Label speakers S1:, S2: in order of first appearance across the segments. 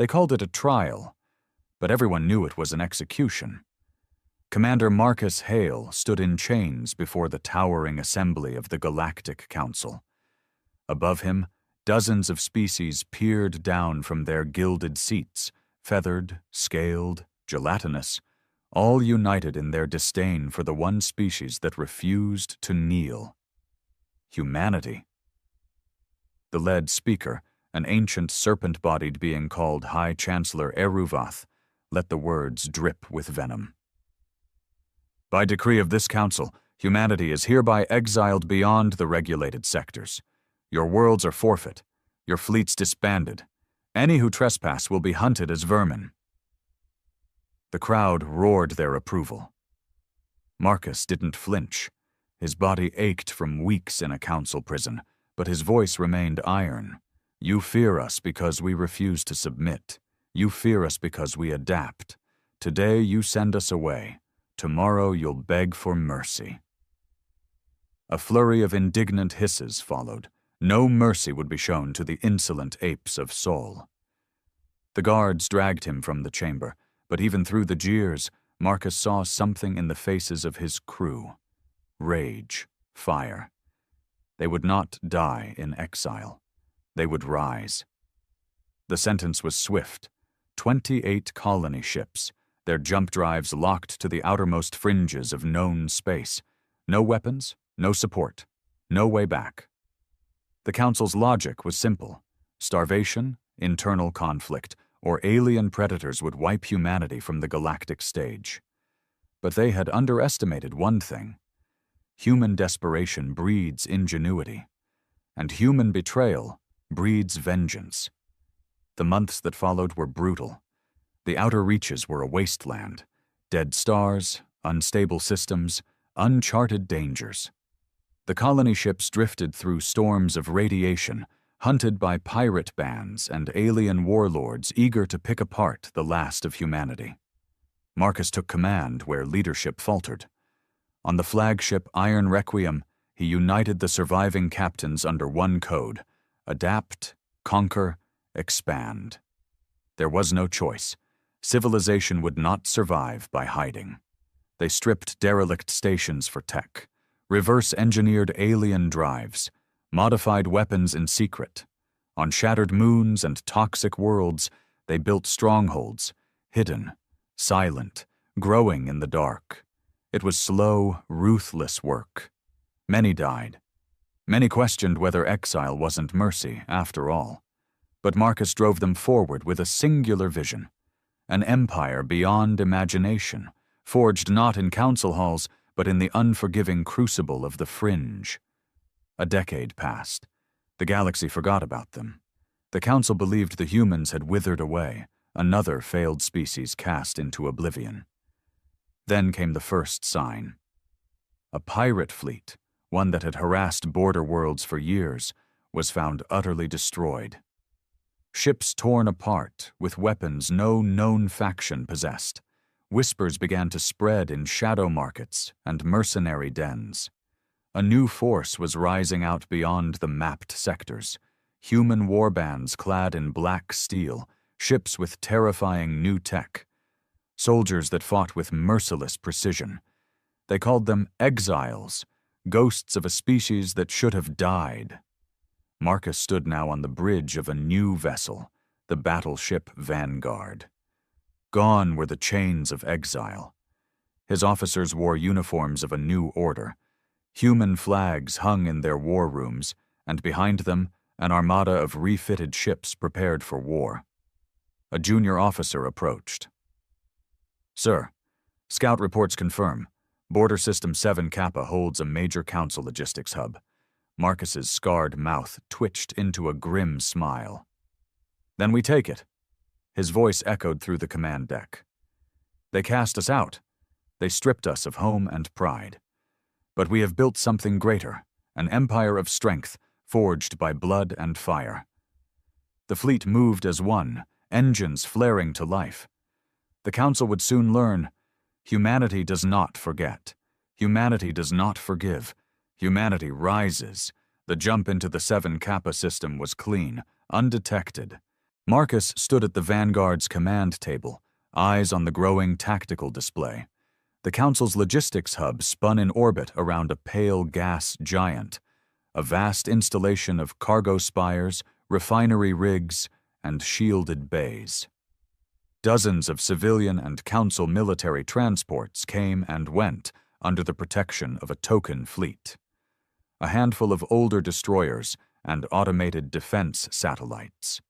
S1: They called it a trial, but everyone knew it was an execution. Commander Marcus Hale stood in chains before the towering assembly of the Galactic Council. Above him, dozens of species peered down from their gilded seats, feathered, scaled, gelatinous, all united in their disdain for the one species that refused to kneel: humanity. The lead speaker, an ancient serpent-bodied being called High Chancellor Eruvath, let the words drip with venom. By decree of this council, humanity is hereby exiled beyond the regulated sectors. Your worlds are forfeit, your fleets disbanded. Any who trespass will be hunted as vermin. The crowd roared their approval. Marcus didn't flinch. His body ached from weeks in a council prison, but his voice remained iron. You fear us because we refuse to submit. You fear us because we adapt. Today you send us away. Tomorrow you'll beg for mercy. A flurry of indignant hisses followed. No mercy would be shown to the insolent apes of Sol. The guards dragged him from the chamber, but even through the jeers, Marcus saw something in the faces of his crew. Rage, fire. They would not die in exile. They would rise. The sentence was swift. 28 colony ships, their jump drives locked to the outermost fringes of known space. No weapons, no support, no way back. The Council's logic was simple. Starvation, internal conflict, or alien predators would wipe humanity from the galactic stage. But they had underestimated one thing. Human desperation breeds ingenuity, and human betrayal breeds vengeance. The months that followed were brutal. The outer reaches were a wasteland. Dead stars, unstable systems, uncharted dangers. The colony ships drifted through storms of radiation, hunted by pirate bands and alien warlords eager to pick apart the last of humanity. Marcus took command where leadership faltered. On the flagship Iron Requiem, he united the surviving captains under one code: adapt, conquer, expand. There was no choice. Civilization would not survive by hiding. They stripped derelict stations for tech, reverse-engineered alien drives, modified weapons in secret. On shattered moons and toxic worlds, they built strongholds, hidden, silent, growing in the dark. It was slow, ruthless work. Many died. Many questioned whether exile wasn't mercy, after all. But Marcus drove them forward with a singular vision. An empire beyond imagination, forged not in council halls, but in the unforgiving crucible of the fringe. A decade passed. The galaxy forgot about them. The council believed the humans had withered away, another failed species cast into oblivion. Then came the first sign. A pirate fleet, one that had harassed border worlds for years, was found utterly destroyed. Ships torn apart, with weapons no known faction possessed. Whispers began to spread in shadow markets and mercenary dens. A new force was rising out beyond the mapped sectors. Human warbands clad in black steel, ships with terrifying new tech. Soldiers that fought with merciless precision. They called them exiles, ghosts of a species that should have died. Marcus stood now on the bridge of a new vessel, the battleship Vanguard. Gone were the chains of exile. His officers wore uniforms of a new order. Human flags hung in their war rooms, and behind them, an armada of refitted ships prepared for war. A junior officer approached. Sir, scout reports confirm. Border System 7 Kappa holds a major council logistics hub. Marcus's scarred mouth twitched into a grim smile. Then we take it. His voice echoed through the command deck. They cast us out. They stripped us of home and pride. But we have built something greater, an empire of strength, forged by blood and fire. The fleet moved as one, engines flaring to life. The council would soon learn, humanity does not forget. Humanity does not forgive. Humanity rises. The jump into the 7 Kappa system was clean, undetected. Marcus stood at the Vanguard's command table, eyes on the growing tactical display. The Council's logistics hub spun in orbit around a pale gas giant, a vast installation of cargo spires, refinery rigs, and shielded bays. Dozens of civilian and Council military transports came and went under the protection of a token fleet. A handful of older destroyers and automated defense satellites.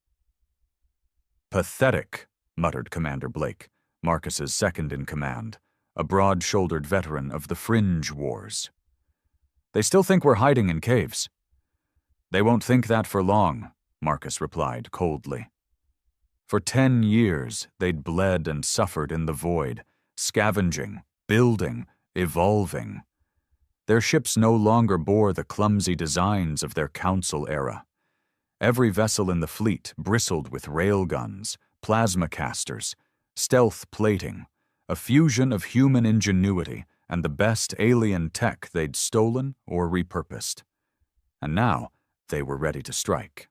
S1: "Pathetic," muttered Commander Blake, Marcus's second-in-command, a broad-shouldered veteran of the Fringe Wars. "They still think we're hiding in caves." "They won't think that for long," Marcus replied coldly. For 10 years, they'd bled and suffered in the void, scavenging, building, evolving. Their ships no longer bore the clumsy designs of their Council era. Every vessel in the fleet bristled with railguns, plasma casters, stealth plating, a fusion of human ingenuity and the best alien tech they'd stolen or repurposed. And now they were ready to strike.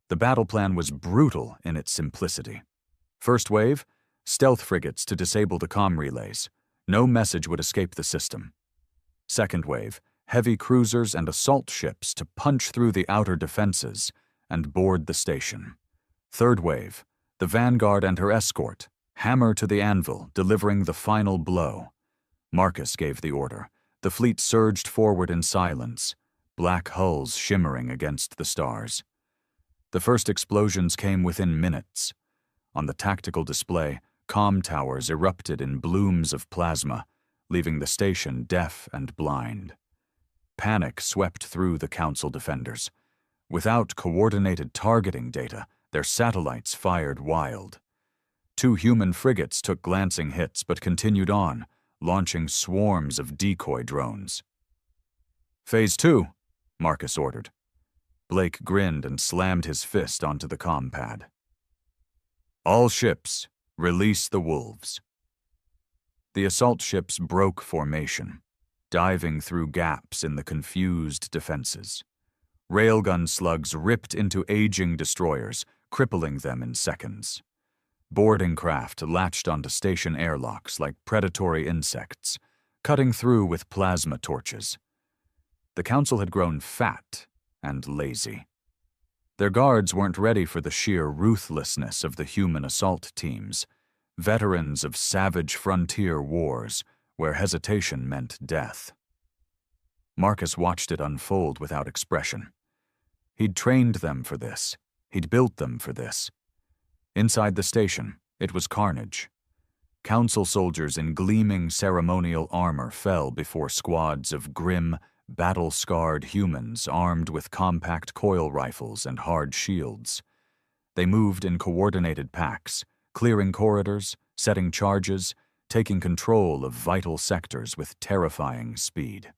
S1: The battle plan was brutal in its simplicity. First wave, stealth frigates to disable the comm relays. No message would escape the system. Second wave, heavy cruisers and assault ships to punch through the outer defenses and board the station. Third wave, the Vanguard and her escort, hammer to the anvil, delivering the final blow. Marcus gave the order. The fleet surged forward in silence, black hulls shimmering against the stars. The first explosions came within minutes. On the tactical display, comm towers erupted in blooms of plasma, leaving the station deaf and blind. Panic swept through the Council defenders. Without coordinated targeting data, their satellites fired wild. 2 human frigates took glancing hits but continued on, launching swarms of decoy drones. "Phase 2, Marcus ordered. Blake grinned and slammed his fist onto the comm pad. "All ships, release the wolves." The assault ships broke formation, diving through gaps in the confused defenses. Railgun slugs ripped into aging destroyers, crippling them in seconds. Boarding craft latched onto station airlocks like predatory insects, cutting through with plasma torches. The Council had grown fat and lazy. Their guards weren't ready for the sheer ruthlessness of the human assault teams, veterans of savage frontier wars where hesitation meant death. Marcus watched it unfold without expression. He'd trained them for this. He'd built them for this. Inside the station, it was carnage. Council soldiers in gleaming ceremonial armor fell before squads of grim, battle-scarred humans armed with compact coil rifles and hard shields. They moved in coordinated packs, clearing corridors, setting charges, taking control of vital sectors with terrifying speed.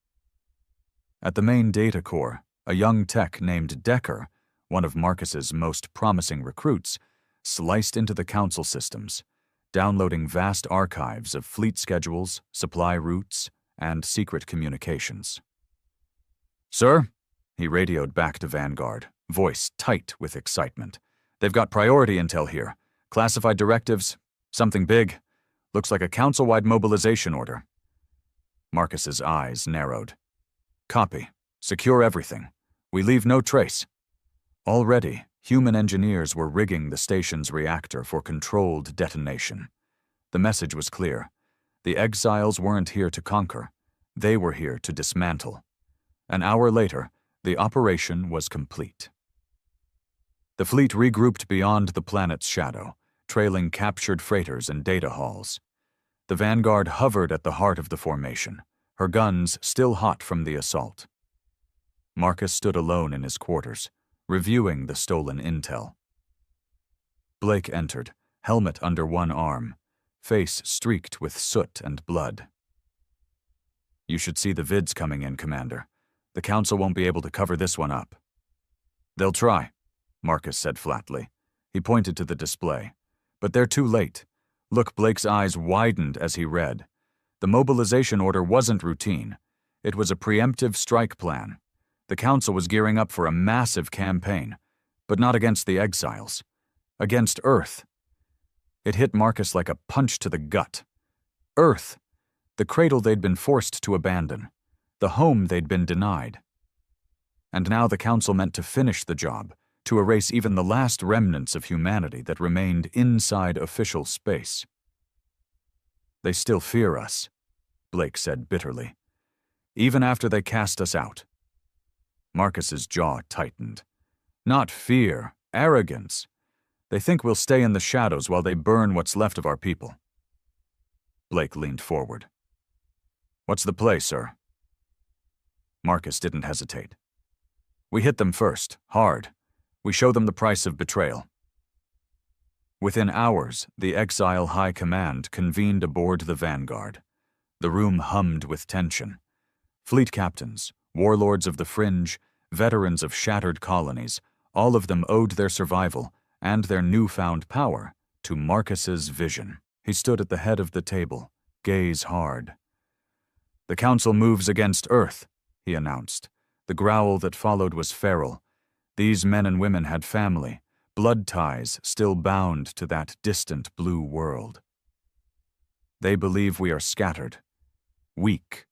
S1: At the main data core, a young tech named Decker, one of Marcus's most promising recruits, sliced into the Council systems, downloading vast archives of fleet schedules, supply routes, and secret communications. "Sir," he radioed back to Vanguard, voice tight with excitement. "They've got priority intel here. Classified directives, something big. Looks like a Council-wide mobilization order." Marcus's eyes narrowed. "Copy. Secure everything. We leave no trace." Already, human engineers were rigging the station's reactor for controlled detonation. The message was clear. The exiles weren't here to conquer. They were here to dismantle. An hour later, the operation was complete. The fleet regrouped beyond the planet's shadow, trailing captured freighters and data halls. The Vanguard hovered at the heart of the formation, her guns still hot from the assault. Marcus stood alone in his quarters, reviewing the stolen intel. Blake entered, helmet under one arm, face streaked with soot and blood. "You should see the vids coming in, Commander. The Council won't be able to cover this one up." "They'll try," Marcus said flatly. He pointed to the display. "But they're too late." Look, Blake's eyes widened as he read. The mobilization order wasn't routine. It was a preemptive strike plan. The Council was gearing up for a massive campaign, but not against the exiles. Against Earth. It hit Marcus like a punch to the gut. Earth, the cradle they'd been forced to abandon, the home they'd been denied. And now the Council meant to finish the job, to erase even the last remnants of humanity that remained inside official space. They still fear us, Blake said bitterly, even after they cast us out. Marcus's jaw tightened. Not fear, arrogance. They think we'll stay in the shadows while they burn what's left of our people. Blake leaned forward. What's the play, sir? Marcus didn't hesitate. We hit them first, hard. We show them the price of betrayal. Within hours, the Exile High Command convened aboard the Vanguard. The room hummed with tension. Fleet captains, warlords of the fringe, veterans of shattered colonies, all of them owed their survival and their newfound power to Marcus's vision. He stood at the head of the table, gaze hard. The Council moves against Earth, he announced. The growl that followed was feral. These men and women had family, blood ties still bound to that distant blue world. They believe we are scattered, weak,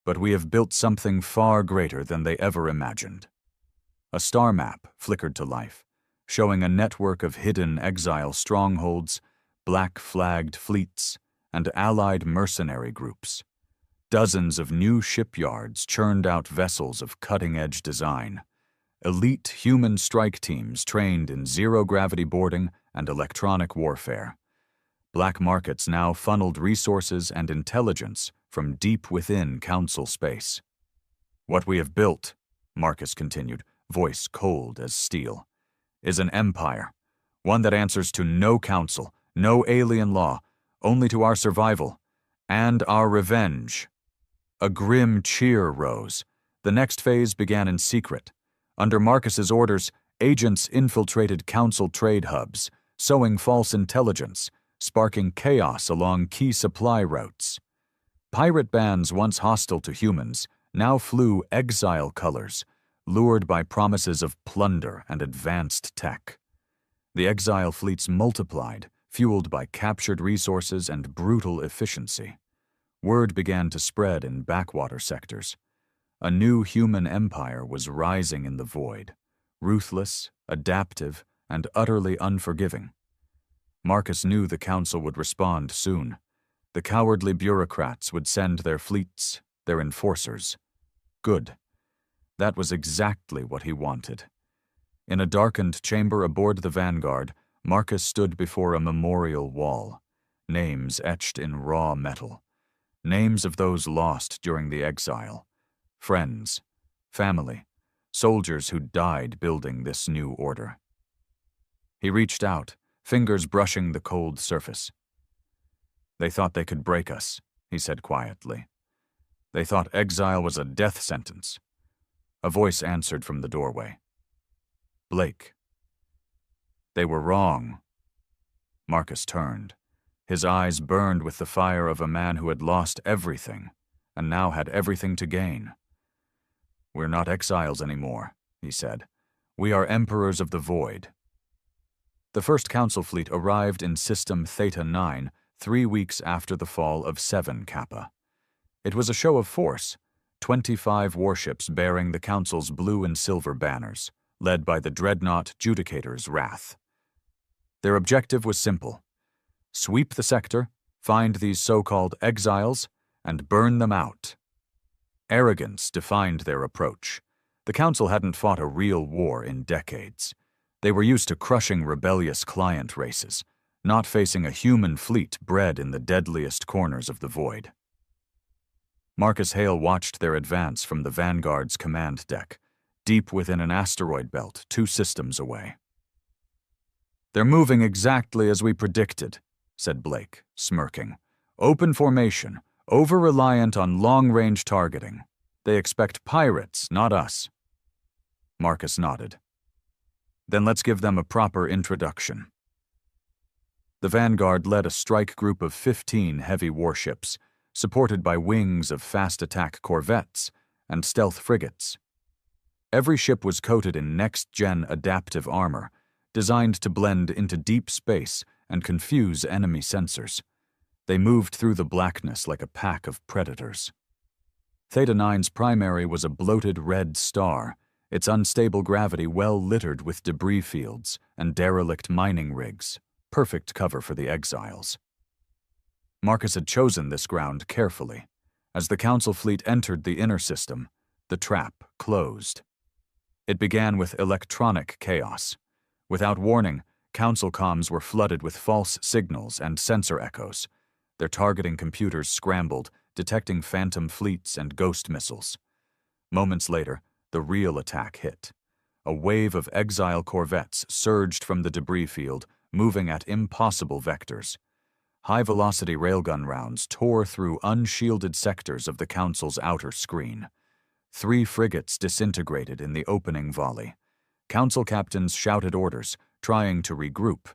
S1: but we have built something far greater than they ever imagined. A star map flickered to life, showing a network of hidden exile strongholds, black-flagged fleets, and allied mercenary groups. Dozens of new shipyards churned out vessels of cutting-edge design. Elite human strike teams trained in zero-gravity boarding and electronic warfare. Black markets now funneled resources and intelligence from deep within Council space. What we have built, Marcus continued, voice cold as steel, is an empire, one that answers to no council, no alien law, only to our survival and our revenge. A grim cheer rose. The next phase began in secret. Under Marcus's orders, agents infiltrated Council trade hubs, sowing false intelligence, sparking chaos along key supply routes. Pirate bands once hostile to humans now flew exile colors, lured by promises of plunder and advanced tech. The exile fleets multiplied, fueled by captured resources and brutal efficiency. Word began to spread in backwater sectors. A new human empire was rising in the void, ruthless, adaptive, and utterly unforgiving. Marcus knew the Council would respond soon. The cowardly bureaucrats would send their fleets, their enforcers. Good. That was exactly what he wanted. In a darkened chamber aboard the Vanguard, Marcus stood before a memorial wall, names etched in raw metal. Names of those lost during the exile. Friends, family, soldiers who died building this new order. He reached out, fingers brushing the cold surface. They thought they could break us, he said quietly. They thought exile was a death sentence. A voice answered from the doorway. Blake. They were wrong. Marcus turned. His eyes burned with the fire of a man who had lost everything, and now had everything to gain. We're not exiles anymore, he said. We are emperors of the void. The first Council fleet arrived in System Theta 9 3 weeks after the fall of 7 Kappa. It was a show of force, 25 warships bearing the Council's blue and silver banners, led by the dreadnought Judicator's Wrath. Their objective was simple. Sweep the sector, find these so-called exiles, and burn them out. Arrogance defined their approach. The Council hadn't fought a real war in decades. They were used to crushing rebellious client races, not facing a human fleet bred in the deadliest corners of the void. Marcus Hale watched their advance from the Vanguard's command deck, deep within an asteroid belt 2 systems away. They're moving exactly as we predicted, said Blake, smirking. Open formation, over-reliant on long-range targeting. They expect pirates, not us. Marcus nodded. Then let's give them a proper introduction. The Vanguard led a strike group of 15 heavy warships, supported by wings of fast-attack corvettes and stealth frigates. Every ship was coated in next-gen adaptive armor, designed to blend into deep space and confuse enemy sensors. They moved through the blackness like a pack of predators. Theta 9's primary was a bloated red star, its unstable gravity well littered with debris fields and derelict mining rigs, perfect cover for the exiles. Marcus had chosen this ground carefully. As the Council fleet entered the inner system, the trap closed. It began with electronic chaos. Without warning, Council comms were flooded with false signals and sensor echoes. Their targeting computers scrambled, detecting phantom fleets and ghost missiles. Moments later, the real attack hit. A wave of Exile corvettes surged from the debris field, moving at impossible vectors. High-velocity railgun rounds tore through unshielded sectors of the Council's outer screen. 3 frigates disintegrated in the opening volley. Council captains shouted orders, trying to regroup,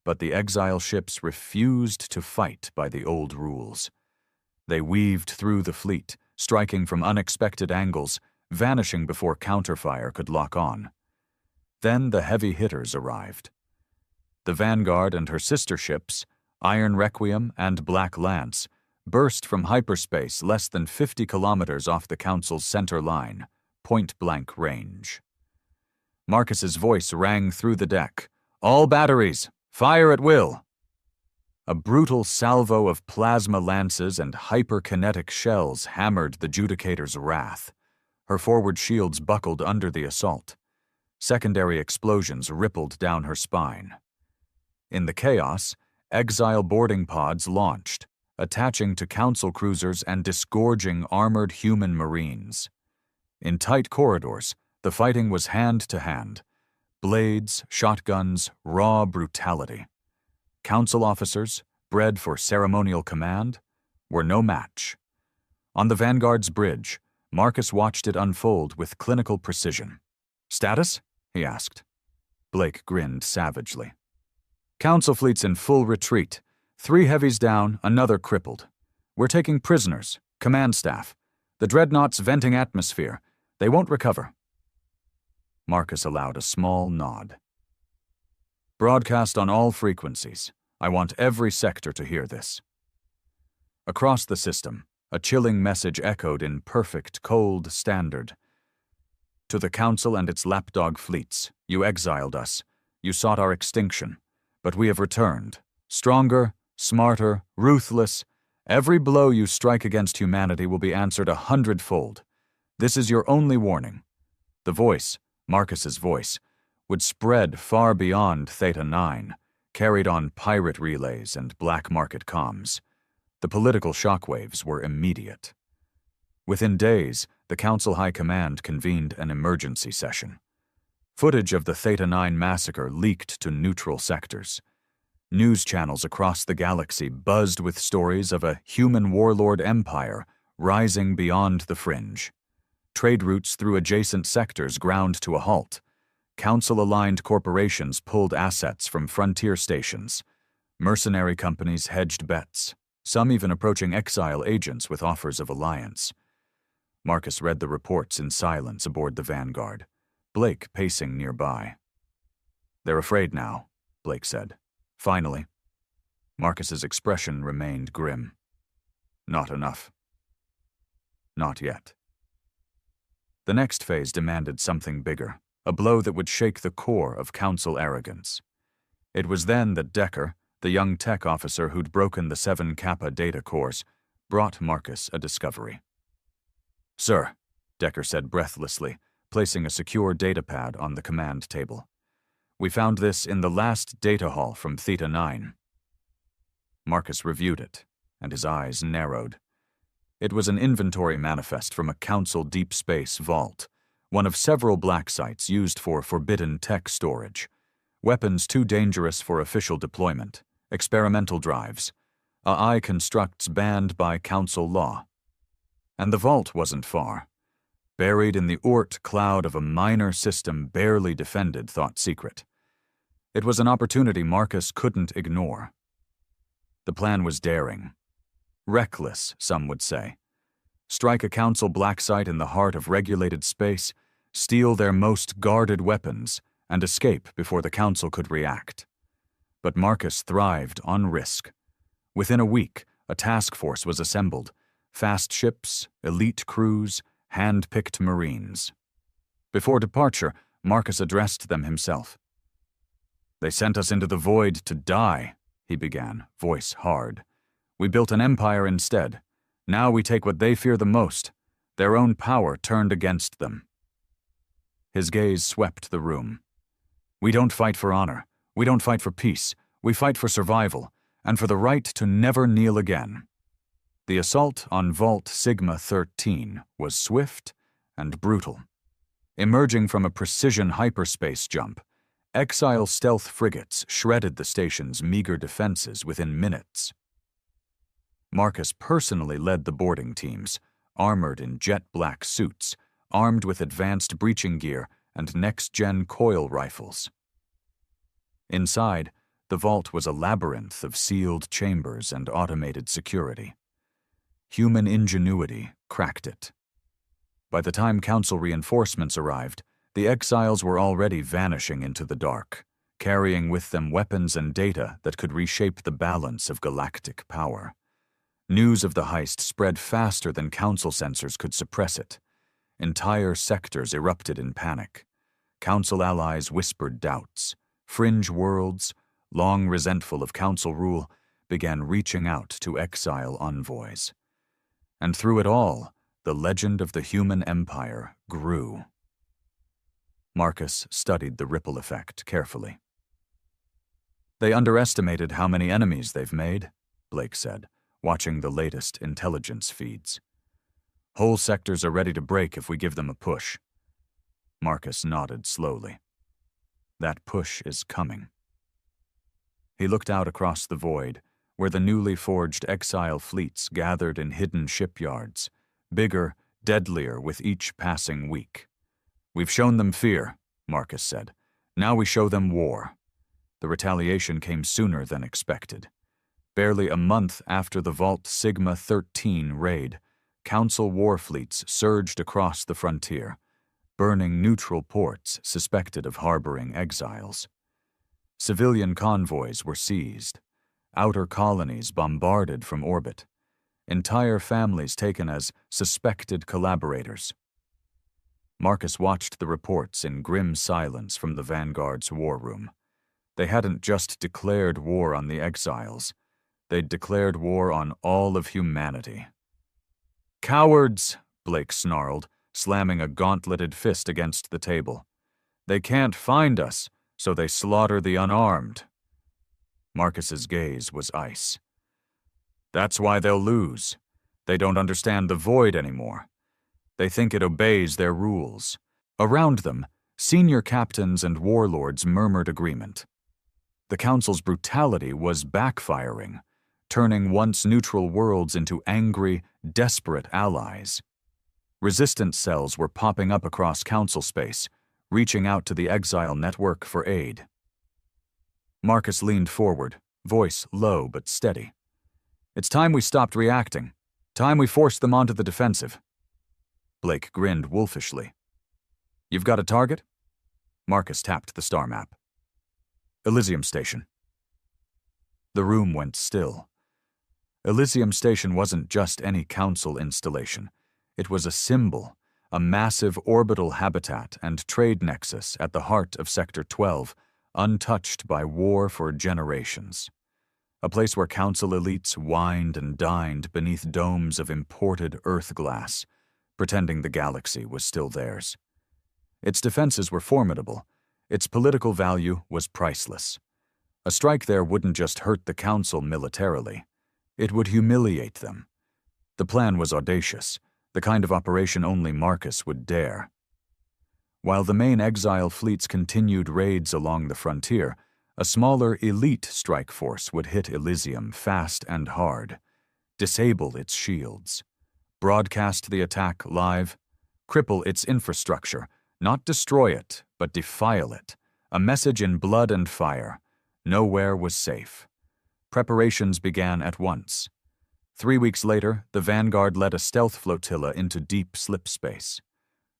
S1: but the Exile ships refused to fight by the old rules. They weaved through the fleet, striking from unexpected angles, vanishing before counterfire could lock on. Then the heavy hitters arrived. The Vanguard and her sister ships, Iron Requiem and Black Lance, burst from hyperspace less than 50 kilometers off the Council's center line, point-blank range. Marcus's voice rang through the deck. "All batteries, fire at will!" A brutal salvo of plasma lances and hyperkinetic shells hammered the Judicator's wrath. Her forward shields buckled under the assault. Secondary explosions rippled down her spine. In the chaos, Exile boarding pods launched, attaching to Council cruisers and disgorging armored human marines. In tight corridors, the fighting was hand-to-hand. Blades, shotguns, raw brutality. Council officers, bred for ceremonial command, were no match. On the Vanguard's bridge, Marcus watched it unfold with clinical precision. "Status?" he asked. Blake grinned savagely. "Council fleet's in full retreat. 3 heavies down, another crippled. We're taking prisoners, command staff. The dreadnought's venting atmosphere. They won't recover." Marcus allowed a small nod. "Broadcast on all frequencies. I want every sector to hear this." Across the system, a chilling message echoed in perfect, cold standard. "To the Council and its lapdog fleets, you exiled us. You sought our extinction. But we have returned. Stronger, smarter, ruthless. Every blow you strike against humanity will be answered 100-fold. This is your only warning." The voice, Marcus's voice, would spread far beyond Theta 9, carried on pirate relays and black market comms. The political shockwaves were immediate. Within days, the Council High Command convened an emergency session. Footage of the Theta 9 massacre leaked to neutral sectors. News channels across the galaxy buzzed with stories of a human warlord empire rising beyond the fringe. Trade routes through adjacent sectors ground to a halt. Council-aligned corporations pulled assets from frontier stations. Mercenary companies hedged bets, some even approaching Exile agents with offers of alliance. Marcus read the reports in silence aboard the Vanguard, Blake pacing nearby. "They're afraid now," Blake said. "Finally." Marcus's expression remained grim. "Not enough." Not yet. The next phase demanded something bigger, a blow that would shake the core of Council arrogance. It was then that Decker, the young tech officer who'd broken the 7 Kappa data course, brought Marcus a discovery. "Sir," Decker said breathlessly, placing a secure datapad on the command table. "We found this in the last data haul from Theta 9. Marcus reviewed it, and his eyes narrowed. It was an inventory manifest from a Council deep space vault, one of several black sites used for forbidden tech storage. Weapons too dangerous for official deployment, experimental drives, AI constructs banned by Council law. And the vault wasn't far. Buried in the Oort cloud of a minor system barely defended Thought Secret. It was an opportunity Marcus couldn't ignore. The plan was daring. Reckless, some would say. Strike a Council black site in the heart of regulated space, steal their most guarded weapons, and escape before the Council could react. But Marcus thrived on risk. Within a week, a task force was assembled: fast ships, elite crews, hand-picked Marines. Before departure, Marcus addressed them himself. "They sent us into the void to die," he began, voice hard. "We built an empire instead. Now we take what they fear the most, their own power turned against them." His gaze swept the room. "We don't fight for honor. We don't fight for peace. We fight for survival, and for the right to never kneel again." The assault on Vault Sigma 13 was swift and brutal. Emerging from a precision hyperspace jump, Exile stealth frigates shredded the station's meager defenses within minutes. Marcus personally led the boarding teams, armored in jet-black suits, armed with advanced breaching gear and next-gen coil rifles. Inside, the vault was a labyrinth of sealed chambers and automated security. Human ingenuity cracked it. By the time Council reinforcements arrived, the exiles were already vanishing into the dark, carrying with them weapons and data that could reshape the balance of galactic power. News of the heist spread faster than Council censors could suppress it. Entire sectors erupted in panic. Council allies whispered doubts. Fringe worlds, long resentful of Council rule, began reaching out to exile envoys. And through it all, the legend of the human empire grew. Marcus studied the ripple effect carefully. "They underestimated how many enemies they've made," Blake said, watching the latest intelligence feeds. "Whole sectors are ready to break if we give them a push." Marcus nodded slowly. "That push is coming." He looked out across the void, where the newly forged exile fleets gathered in hidden shipyards, bigger, deadlier with each passing week. "We've shown them fear," Marcus said. "Now we show them war." The retaliation came sooner than expected. Barely a month after the Vault Sigma 13 raid, Council war fleets surged across the frontier, burning neutral ports suspected of harboring exiles. Civilian convoys were seized, outer colonies bombarded from orbit, entire families taken as suspected collaborators. Marcus watched the reports in grim silence from the Vanguard's war room. They hadn't just declared war on the exiles. They'd declared war on all of humanity. "Cowards!" Blake snarled, slamming a gauntleted fist against the table. "They can't find us, so they slaughter the unarmed." Marcus's gaze was ice. "That's why they'll lose. They don't understand the void anymore. They think it obeys their rules." Around them, senior captains and warlords murmured agreement. The Council's brutality was backfiring, turning once neutral worlds into angry, desperate allies. Resistance cells were popping up across Council space, reaching out to the Exile network for aid. Marcus leaned forward, voice low but steady. "It's time we stopped reacting. Time we forced them onto the defensive." Blake grinned wolfishly. "You've got a target?" Marcus tapped the star map. "Elysium Station." The room went still. Elysium Station wasn't just any Council installation. It was a symbol, a massive orbital habitat and trade nexus at the heart of Sector 12, untouched by war for generations. A place where Council elites wined and dined beneath domes of imported Earth glass, pretending the galaxy was still theirs. Its defenses were formidable. Its political value was priceless. A strike there wouldn't just hurt the Council militarily. It would humiliate them. The plan was audacious, the kind of operation only Marcus would dare. While the main exile fleets continued raids along the frontier, a smaller elite strike force would hit Elysium fast and hard, disable its shields, broadcast the attack live, cripple its infrastructure, not destroy it, but defile it, a message in blood and fire. Nowhere was safe. Preparations began at once. 3 weeks later, the Vanguard led a stealth flotilla into deep slip space.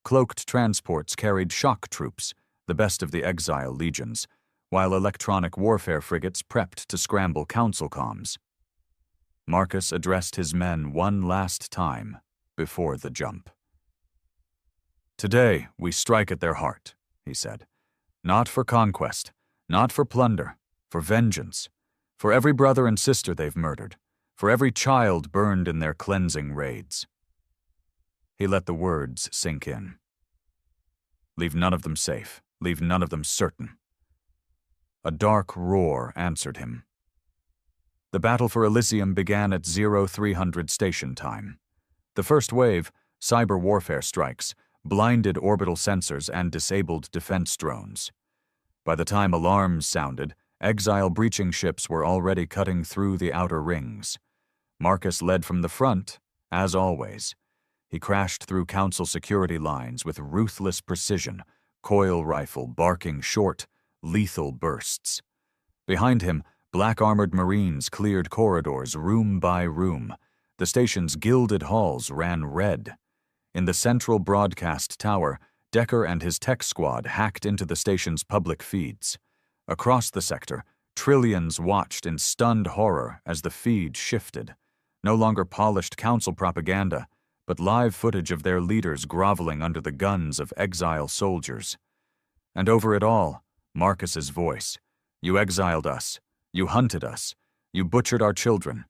S1: Cloaked transports carried shock troops, the best of the Exile legions, while electronic warfare frigates prepped to scramble council comms. Marcus addressed his men one last time before the jump. "Today we strike at their heart," he said. "Not for conquest, not for plunder, for vengeance, for every brother and sister they've murdered, for every child burned in their cleansing raids." He let the words sink in. "Leave none of them safe, leave none of them certain." A dark roar answered him. The battle for Elysium began at 0300 station time. The first wave, cyber warfare strikes, blinded orbital sensors and disabled defense drones. By the time alarms sounded, Exile breaching ships were already cutting through the outer rings. Marcus led from the front, as always. He crashed through Council security lines with ruthless precision, coil rifle barking short, lethal bursts. Behind him, black-armored Marines cleared corridors room by room. The station's gilded halls ran red. In the central broadcast tower, Decker and his tech squad hacked into the station's public feeds. Across the sector, trillions watched in stunned horror as the feed shifted. No longer polished council propaganda, but live footage of their leaders groveling under the guns of Exile soldiers. And over it all, Marcus's voice. "You exiled us. You hunted us. You butchered our children.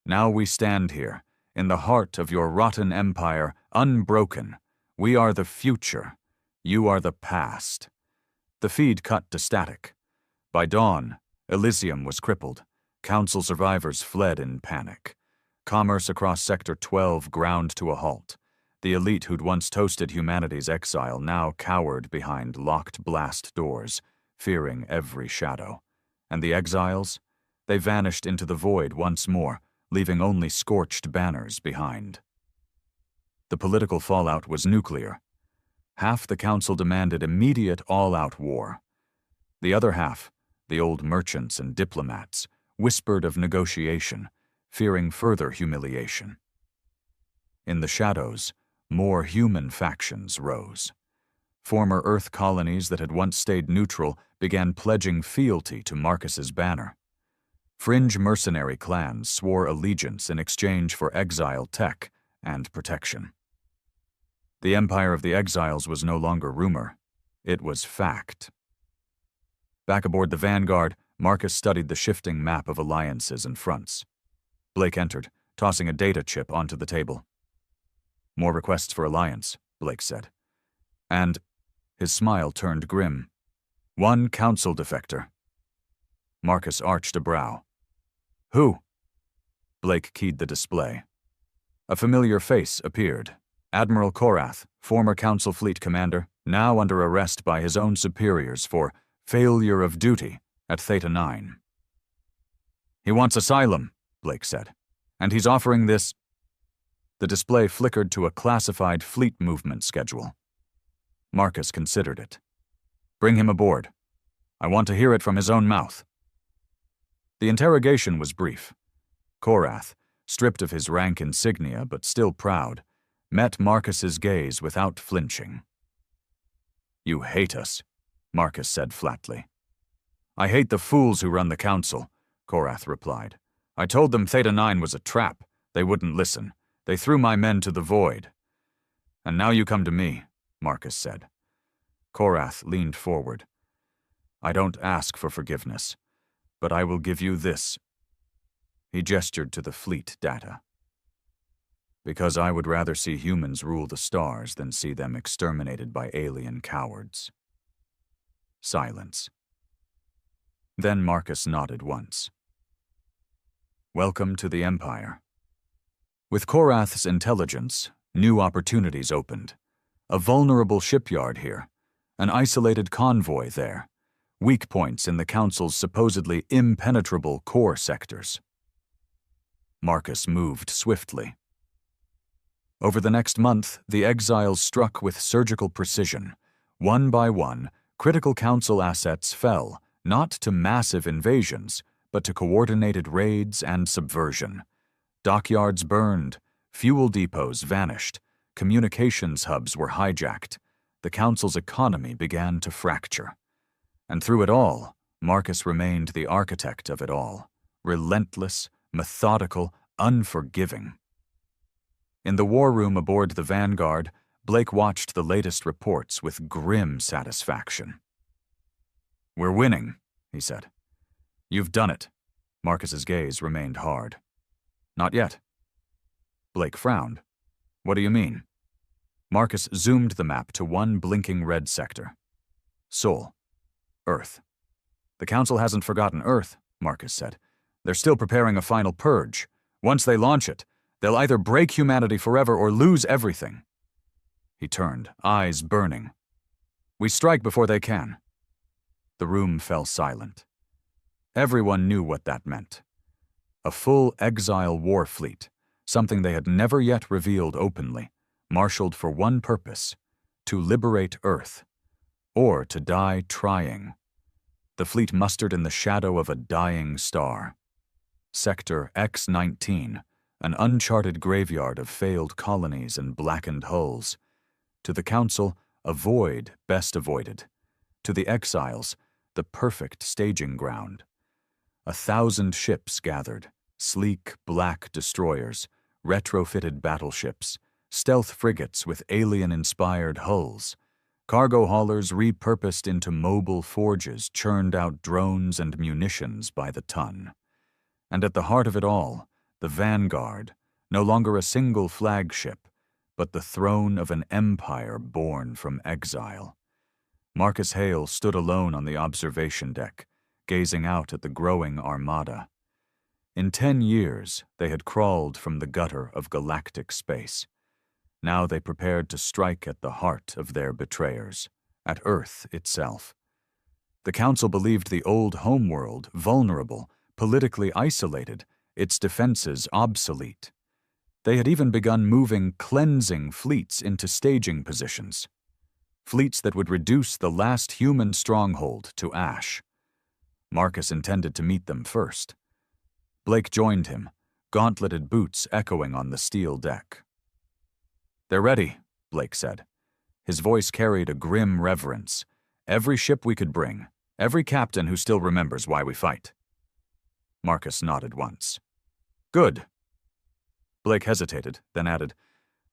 S1: Now we stand here, in the heart of your rotten empire, unbroken. We are the future. You are the past." The feed cut to static. By dawn, Elysium was crippled. Council survivors fled in panic. Commerce across Sector 12 ground to a halt. The elite who'd once toasted humanity's exile now cowered behind locked blast doors, fearing every shadow. And the exiles? They vanished into the void once more, leaving only scorched banners behind. The political fallout was nuclear. Half the council demanded immediate all-out war. The other half, the old merchants and diplomats, whispered of negotiation, fearing further humiliation. In the shadows, more human factions rose. Former Earth colonies that had once stayed neutral began pledging fealty to Marcus's banner. Fringe mercenary clans swore allegiance in exchange for exile tech and protection. The empire of the exiles was no longer rumor. It was fact. Back aboard the Vanguard, Marcus studied the shifting map of alliances and fronts. Blake entered, tossing a data chip onto the table. "More requests for alliance," Blake said. And his smile turned grim. "One council defector." Marcus arched a brow. "Who?" Blake keyed the display. A familiar face appeared. Admiral Korath, former Council Fleet commander, now under arrest by his own superiors for failure of duty at Theta 9. "He wants asylum," Blake said, "and he's offering this." The display flickered to a classified fleet movement schedule. Marcus considered it. "Bring him aboard. I want to hear it from his own mouth." The interrogation was brief. Korath, stripped of his rank insignia but still proud, met Marcus's gaze without flinching. "You hate us," Marcus said flatly. "I hate the fools who run the council," Korath replied. "I told them Theta 9 was a trap. They wouldn't listen. They threw my men to the void." "And now you come to me," Marcus said. Korath leaned forward. "I don't ask for forgiveness, but I will give you this." He gestured to the fleet data. "Because I would rather see humans rule the stars than see them exterminated by alien cowards." Silence. Then Marcus nodded once. "Welcome to the Empire." With Korath's intelligence, new opportunities opened. A vulnerable shipyard here, an isolated convoy there, weak points in the Council's supposedly impenetrable core sectors. Marcus moved swiftly. Over the next month, the exiles struck with surgical precision. One by one, critical Council assets fell, not to massive invasions, but to coordinated raids and subversion. Dockyards burned, fuel depots vanished, communications hubs were hijacked. the Council's economy began to fracture. And through it all, Marcus remained the architect of it all, relentless, methodical, unforgiving. In the war room aboard the Vanguard, Blake watched the latest reports with grim satisfaction. "We're winning," he said. "You've done it." Marcus's gaze remained hard. "Not yet." Blake frowned. "What do you mean?" Marcus zoomed the map to one blinking red sector. Sol. Earth. "The Council hasn't forgotten Earth," Marcus said. "They're still preparing a final purge. Once they launch it, they'll either break humanity forever or lose everything." He turned, eyes burning. "We strike before they can." The room fell silent. Everyone knew what that meant. A full Exile war fleet, something they had never yet revealed openly, marshaled for one purpose: to liberate Earth, or to die trying. The fleet mustered in the shadow of a dying star. Sector X-19, an uncharted graveyard of failed colonies and blackened hulls. To the Council, a void best avoided. To the exiles, the perfect staging ground. 1,000 ships gathered, sleek black destroyers, retrofitted battleships, stealth frigates with alien-inspired hulls, cargo haulers repurposed into mobile forges churned out drones and munitions by the ton. And at the heart of it all, the Vanguard, no longer a single flagship, but the throne of an empire born from exile. Marcus Hale stood alone on the observation deck, gazing out at the growing armada. In 10 years, they had crawled from the gutter of galactic space. Now they prepared to strike at the heart of their betrayers, at Earth itself. The Council believed the old homeworld vulnerable, politically isolated, its defenses obsolete. They had even begun moving cleansing fleets into staging positions. Fleets that would reduce the last human stronghold to ash. Marcus intended to meet them first. Blake joined him, gauntleted boots echoing on the steel deck. "They're ready," Blake said. His voice carried a grim reverence. "Every ship we could bring, every captain who still remembers why we fight." Marcus nodded once. "Good." Blake hesitated, then added,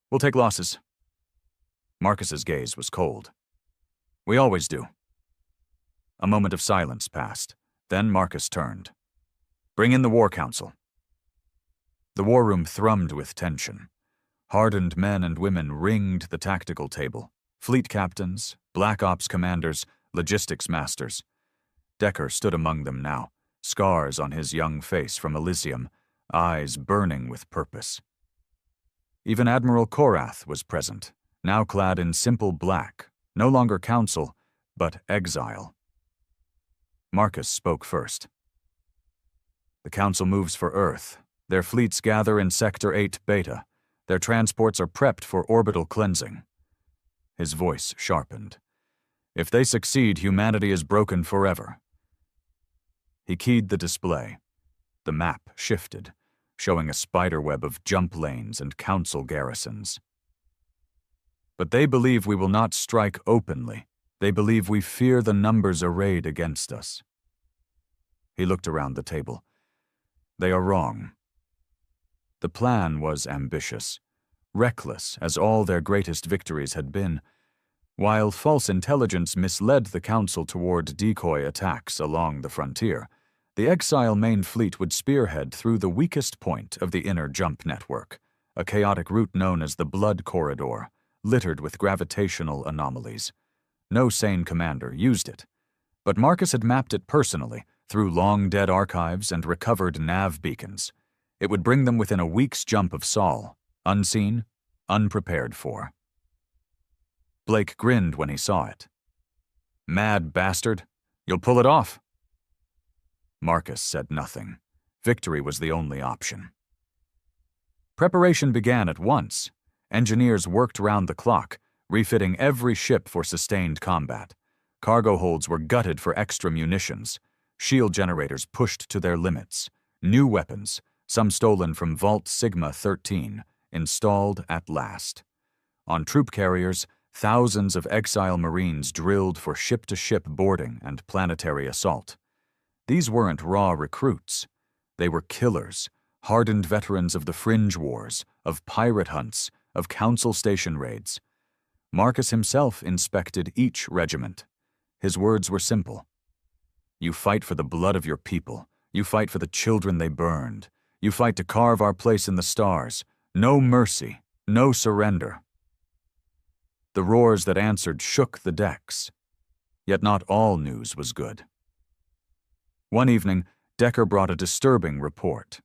S1: "We'll take losses." Marcus's gaze was cold. "We always do." A moment of silence passed. Then Marcus turned. "Bring in the War Council." The war room thrummed with tension. Hardened men and women ringed the tactical table. Fleet captains, Black Ops commanders, logistics masters. Decker stood among them now, scars on his young face from Elysium, eyes burning with purpose. Even Admiral Korath was present, now clad in simple black, no longer Council, but exile. Marcus spoke first. "The Council moves for Earth. Their fleets gather in Sector 8 Beta. Their transports are prepped for orbital cleansing." His voice sharpened. "If they succeed, humanity is broken forever." He keyed the display. The map shifted, showing a spiderweb of jump lanes and Council garrisons. "But they believe we will not strike openly. They believe we fear the numbers arrayed against us." He looked around the table. "They are wrong." The plan was ambitious, reckless as all their greatest victories had been. While false intelligence misled the Council toward decoy attacks along the frontier, the Exile main fleet would spearhead through the weakest point of the inner jump network, a chaotic route known as the Blood Corridor, littered with gravitational anomalies. No sane commander used it, but Marcus had mapped it personally through long-dead archives and recovered nav beacons. It would bring them within a week's jump of Sol, unseen, unprepared for. Blake grinned when he saw it. "Mad bastard, you'll pull it off." Marcus said nothing. Victory was the only option. Preparation began at once. Engineers worked round the clock, refitting every ship for sustained combat. Cargo holds were gutted for extra munitions. Shield generators pushed to their limits. New weapons, some stolen from Vault Sigma 13, installed at last. On troop carriers, Thousands of Exile Marines drilled for ship-to-ship boarding and planetary assault. These weren't raw recruits. They were killers, hardened veterans of the Fringe Wars, of pirate hunts, of Council station raids. Marcus himself inspected each regiment. His words were simple. You fight for the blood of your people. You fight for the children they burned. You fight to carve our place in the stars. No mercy, no surrender. The roars that answered shook the decks. Yet not all news was good. One evening, Decker brought a disturbing report.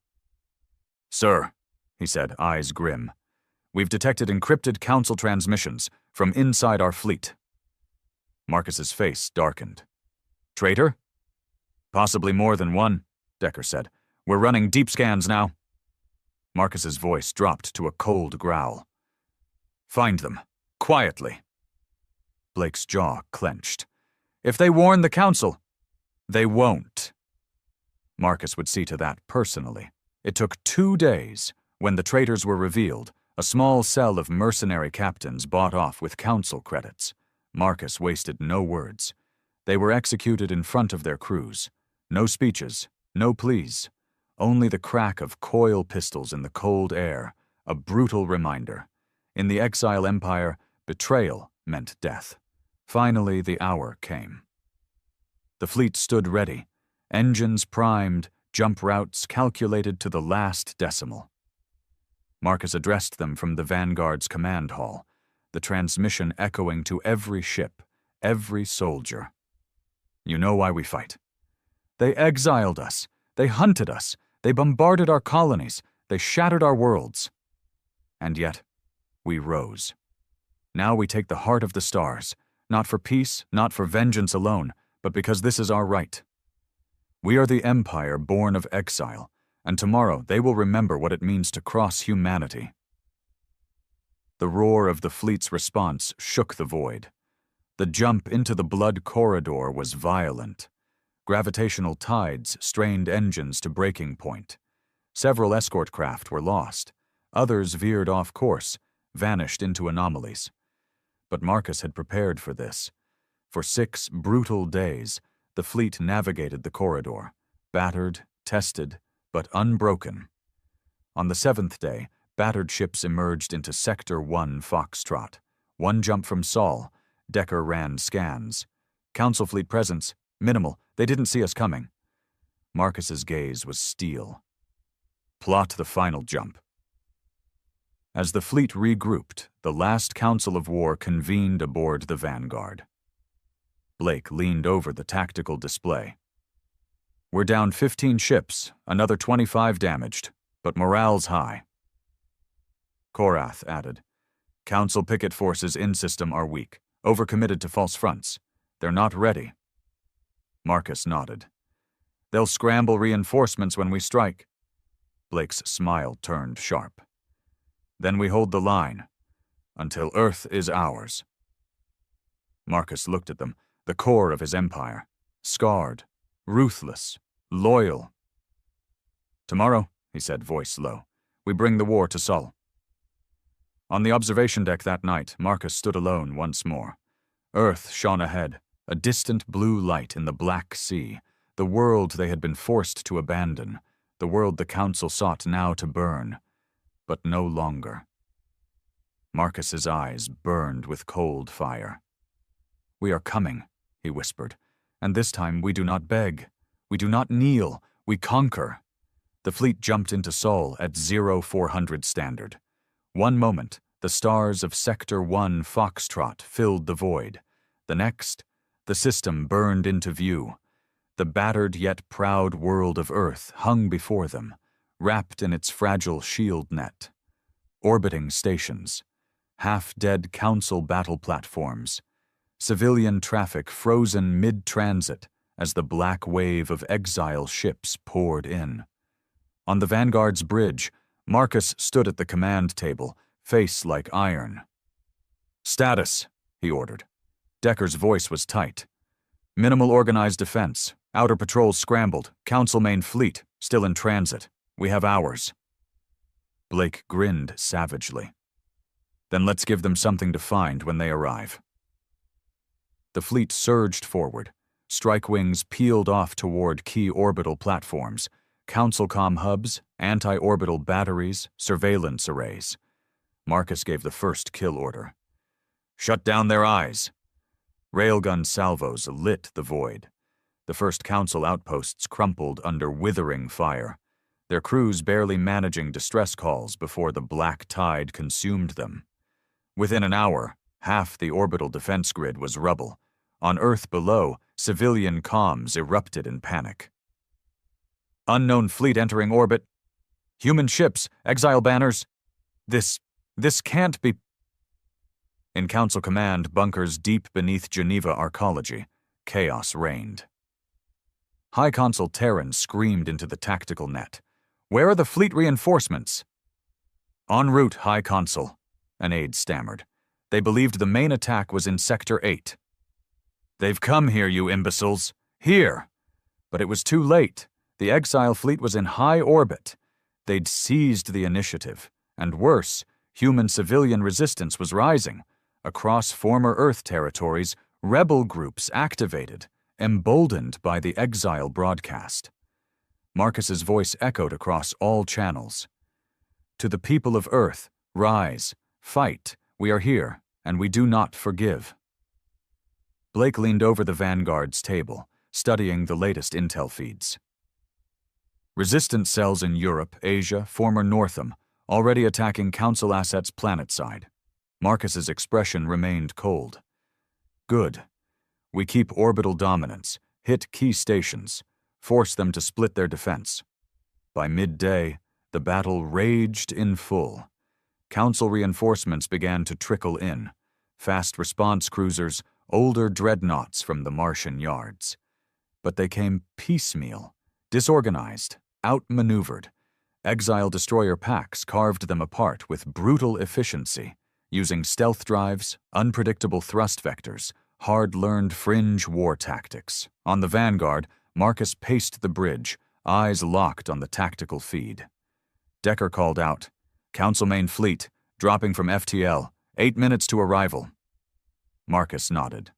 S1: "Sir," he said, eyes grim, "we've detected encrypted Council transmissions from inside our fleet." Marcus's face darkened. "Traitor?" "Possibly more than one," Decker said. "We're running deep scans now." Marcus's voice dropped to a cold growl. "Find them. Quietly." Blake's jaw clenched. "If they warn the Council..." "They won't." Marcus would see to that personally. It took 2 days. When the traitors were revealed, a small cell of mercenary captains bought off with Council credits. Marcus wasted no words. They were executed in front of their crews. No speeches, no pleas. Only the crack of coil pistols in the cold air, a brutal reminder. In the Exile Empire, betrayal meant death. Finally, the hour came. The fleet stood ready, engines primed, jump routes calculated to the last decimal. Marcus addressed them from the Vanguard's command hall, the transmission echoing to every ship, every soldier. "You know why we fight. They exiled us. They hunted us. They bombarded our colonies. They shattered our worlds. And yet, we rose. Now we take the heart of the stars, not for peace, not for vengeance alone, but because this is our right. We are the Empire born of exile, and tomorrow they will remember what it means to cross humanity." The roar of the fleet's response shook the void. The jump into the blood corridor was violent. Gravitational tides strained engines to breaking point. Several escort craft were lost. Others veered off course, vanished into anomalies. But Marcus had prepared for this. For 6 brutal days, the fleet navigated the corridor, battered, tested, but unbroken. On the 7th day, battered ships emerged into Sector 1 Foxtrot. One jump from Sol, Decker ran scans. Council fleet presence, minimal. They didn't see us coming. Marcus's gaze was steel. "Plot the final jump." As the fleet regrouped, the last Council of War convened aboard the Vanguard. Blake leaned over the tactical display. "We're down 15 ships, another 25 damaged, but morale's high." Korath added, "Council picket forces in system are weak, overcommitted to false fronts. They're not ready." Marcus nodded. "They'll scramble reinforcements when we strike." Blake's smile turned sharp. "Then we hold the line, until Earth is ours." Marcus looked at them, the core of his empire, scarred, ruthless, loyal. "Tomorrow," he said, voice low, "we bring the war to Sol." On the observation deck that night, Marcus stood alone once more. Earth shone ahead, a distant blue light in the Black Sea, the world they had been forced to abandon, the world the Council sought now to burn, but no longer. Marcus's eyes burned with cold fire. "We are coming," he whispered, "and this time we do not beg. We do not kneel. We conquer." The fleet jumped into Sol at 0400 standard. One moment, the stars of Sector 1 Foxtrot filled the void. The next, the system burned into view. The battered yet proud world of Earth hung before them, wrapped in its fragile shield net. Orbiting stations, half-dead Council battle platforms, civilian traffic frozen mid-transit as the black wave of exile ships poured in. On the Vanguard's bridge, Marcus stood at the command table, face like iron. "Status," he ordered. Decker's voice was tight. "Minimal organized defense. Outer patrols scrambled. Council main fleet, still in transit. We have hours." Blake grinned savagely. Then let's give them something to find when they arrive. The fleet surged forward. Strike wings peeled off toward key orbital platforms, Councilcom hubs, anti-orbital batteries, surveillance arrays. Marcus gave the first kill order. Shut down their eyes. Railgun salvos lit the void. The first Council outposts crumpled under withering fire, their crews barely managing distress calls before the black tide consumed them. Within an hour, half the orbital defense grid was rubble. On Earth below, civilian comms erupted in panic. Unknown fleet entering orbit. Human ships, Exile banners. This can't be. In Council Command bunkers deep beneath Geneva arcology, chaos reigned. High Consul Terran screamed into the tactical net. Where are the fleet reinforcements? En route, High Consul, an aide stammered. They believed the main attack was in Sector 8. They've come here, you imbeciles. Here! But it was too late. The Exile fleet was in high orbit. They'd seized the initiative. And worse, human-civilian resistance was rising. Across former Earth territories, rebel groups activated, emboldened by the Exile broadcast. Marcus's voice echoed across all channels. To the people of Earth, rise, fight, we are here, and we do not forgive. Blake leaned over the Vanguard's table, studying the latest intel feeds. Resistance cells in Europe, Asia, former Northam, already attacking Council assets planetside. Marcus's expression remained cold. Good. We keep orbital dominance, hit key stations, force them to split their defense. By midday, the battle raged in full. Council reinforcements began to trickle in. Fast response cruisers, older dreadnoughts from the Martian yards. But they came piecemeal, disorganized, outmaneuvered. Exile destroyer packs carved them apart with brutal efficiency, using stealth drives, unpredictable thrust vectors, hard-learned fringe war tactics. On the Vanguard, Marcus paced the bridge, eyes locked on the tactical feed. Decker called out, Council main fleet, dropping from FTL, 8 minutes to arrival. Marcus nodded.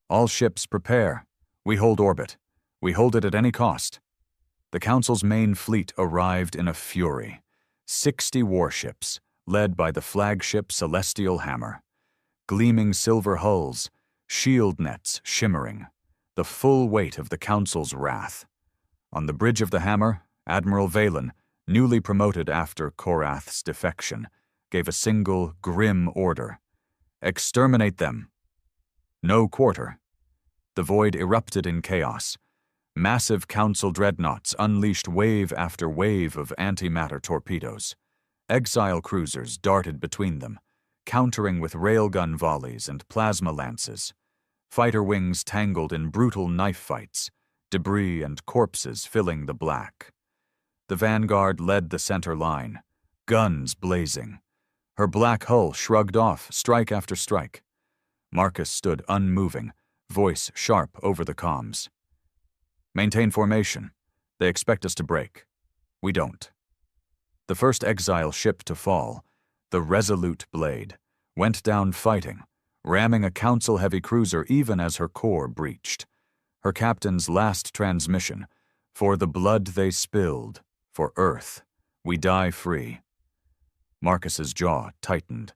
S1: All ships prepare. We hold orbit. We hold it at any cost. The Council's main fleet arrived in a fury. 60 warships, led by the flagship Celestial Hammer. Gleaming silver hulls, shield nets shimmering, the full weight of the Council's wrath. On the bridge of the Hammer, Admiral Valen, newly promoted after Korath's defection, gave a single, grim order. Exterminate them. No quarter. The void erupted in chaos. Massive Council dreadnoughts unleashed wave after wave of antimatter torpedoes. Exile cruisers darted between them, countering with railgun volleys and plasma lances. Fighter wings tangled in brutal knife fights, debris and corpses filling the black. The Vanguard led the center line, guns blazing. Her black hull shrugged off strike after strike. Marcus stood unmoving, voice sharp over the comms. Maintain formation. They expect us to break. We don't. The first Exile ship to fall, the Resolute Blade, went down fighting, ramming a Council heavy cruiser even as her core breached. Her captain's last transmission, for the blood they spilled, for Earth, we die free. Marcus's jaw tightened.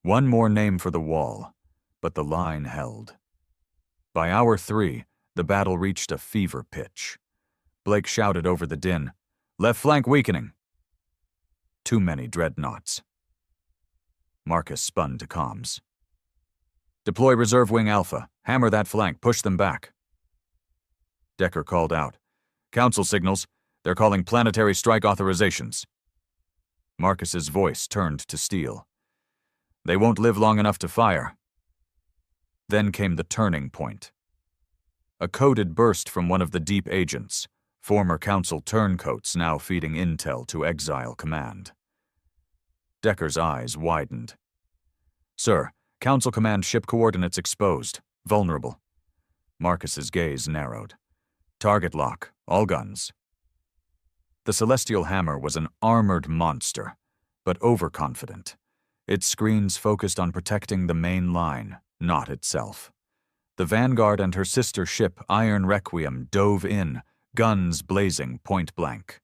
S1: One more name for the wall, but the line held. By hour 3, the battle reached a fever pitch. Blake shouted over the din, "Left flank weakening." Too many dreadnoughts. Marcus spun to comms. Deploy Reserve Wing Alpha. Hammer that flank. Push them back. Decker called out. Council signals. They're calling planetary strike authorizations. Marcus's voice turned to steel. They won't live long enough to fire. Then came the turning point. A coded burst from one of the deep agents, former Council turncoats now feeding intel to Exile Command. Decker's eyes widened. Sir, Council Command ship coordinates exposed. Vulnerable. Marcus's gaze narrowed. Target lock. All guns. The Celestial Hammer was an armored monster, but overconfident. its screens focused on protecting the main line, not itself. The Vanguard and her sister ship, Iron Requiem, dove in, guns blazing point-blank.